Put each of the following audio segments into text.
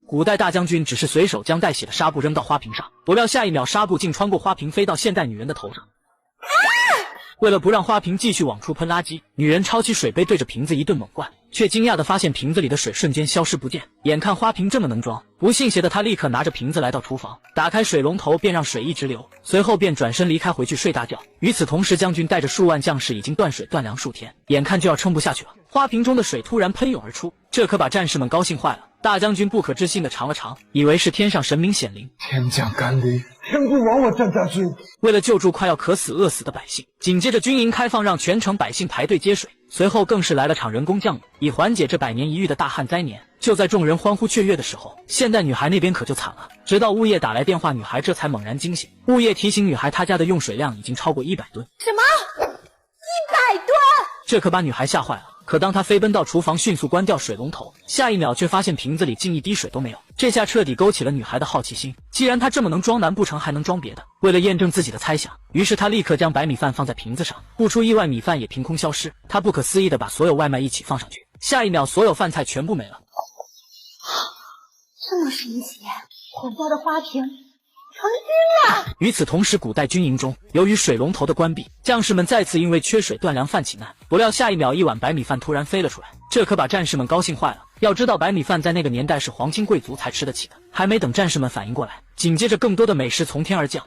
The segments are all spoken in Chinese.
古代大将军只是随手将带血的纱布扔到花瓶上，不料下一秒纱布竟穿过花瓶飞到现代女人的头上。为了不让花瓶继续往出喷垃圾，女人抄起水杯对着瓶子一顿猛灌，却惊讶地发现瓶子里的水瞬间消失不见。眼看花瓶这么能装，不信邪的她立刻拿着瓶子来到厨房，打开水龙头便让水一直流，随后便转身离开回去睡大觉。与此同时，将军带着数万将士已经断水断粮数天，眼看就要撑不下去了，花瓶中的水突然喷涌而出，这可把战士们高兴坏了。大将军不可置信地尝了尝，以为是天上神明显灵，天降甘霖，天不亡我战家军。为了救助快要渴死饿死的百姓，紧接着军营开放，让全城百姓排队接水，随后更是来了场人工降雨，以缓解这百年一遇的大旱灾年。就在众人欢呼雀跃的时候，现代女孩那边可就惨了。直到物业打来电话，女孩这才猛然惊醒。物业提醒女孩，她家的用水量已经超过100吨。什么？100吨？这可把女孩吓坏了。可当她飞奔到厨房，迅速关掉水龙头，下一秒却发现瓶子里竟一滴水都没有。这下彻底勾起了女孩的好奇心。既然她这么能装，难不成还能装别的？为了验证自己的猜想，于是她立刻将白米饭放在瓶子上，不出意外，米饭也凭空消失。她不可思议地把所有外卖一起放上去，下一秒所有饭菜全部没了。这么神奇，我家的花瓶成军了！与此同时，古代军营中，由于水龙头的关闭，将士们再次因为缺水断粮犯起难。不料下一秒，一碗白米饭突然飞了出来，这可把战士们高兴坏了。要知道，白米饭在那个年代是皇亲贵族才吃得起的。还没等战士们反应过来，紧接着更多的美食从天而降。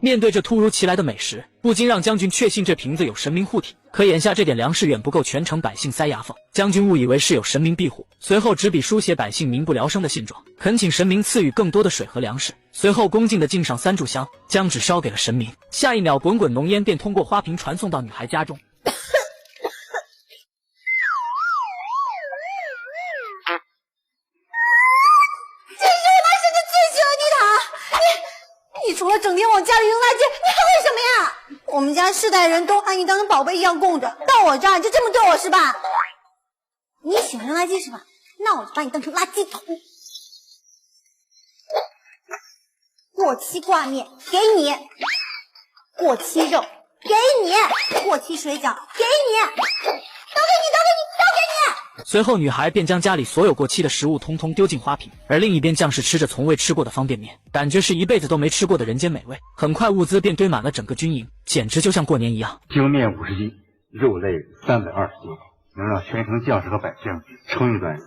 面对这突如其来的美食，不禁让将军确信这瓶子有神明护体。可眼下这点粮食远不够全城百姓塞牙缝，将军误以为是有神明庇护，随后执笔书写百姓民不聊生的现状，恳请神明赐予更多的水和粮食。随后恭敬地敬上3炷香，将纸烧给了神明。下一秒，滚滚浓烟便通过花瓶传送到女孩家中。你除了整天往家里扔垃圾，你还会什么呀？我们家世代人都把你当成宝贝一样供着，到我这儿就这么对我是吧？你喜欢扔垃圾是吧？那我就把你当成垃圾桶。过期挂面给你，过期肉给你，过期水饺给你，都给你。随后，女孩便将家里所有过期的食物通通丢进花瓶，而另一边将士吃着从未吃过的方便面，感觉是一辈子都没吃过的人间美味。很快，物资便堆满了整个军营，简直就像过年一样。精面50斤，肉类320斤，能让全城将士和百姓撑一段日子。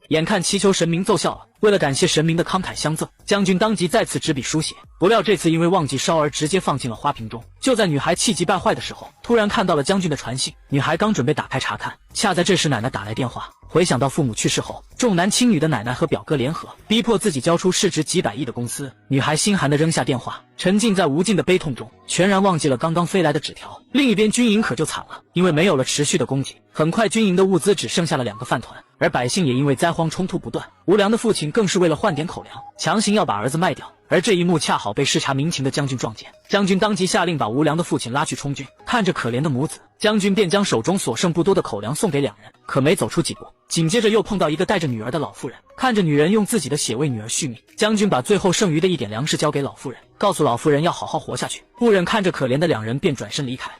眼看祈求神明奏效了，为了感谢神明的慷慨相赠，将军当即再次执笔书写。不料这次因为忘记烧而直接放进了花瓶中。就在女孩气急败坏的时候，突然看到了将军的传信。女孩刚准备打开查看，恰在这时奶奶打来电话。回想到父母去世后，重男轻女的奶奶和表哥联合，逼迫自己交出市值几百亿的公司。女孩心寒地扔下电话，沉浸在无尽的悲痛中，全然忘记了刚刚飞来的纸条。另一边军营可就惨了，因为没有了持续的供给，很快军营的物资只剩下了2个饭团，而百姓也因为灾荒冲突不断。无良的父亲更是为了换点口粮，强行要把儿子卖掉。而这一幕恰好被视察民情的将军撞见，将军当即下令把无良的父亲拉去充军。看着可怜的母子，将军便将手中所剩不多的口粮送给2人。可没走出几步，紧接着又碰到一个带着女儿的老妇人。看着女人用自己的血为女儿续命，将军把最后剩余的一点粮食交给老妇人，告诉老妇人要好好活下去，不忍看着可怜的2人，便转身离开。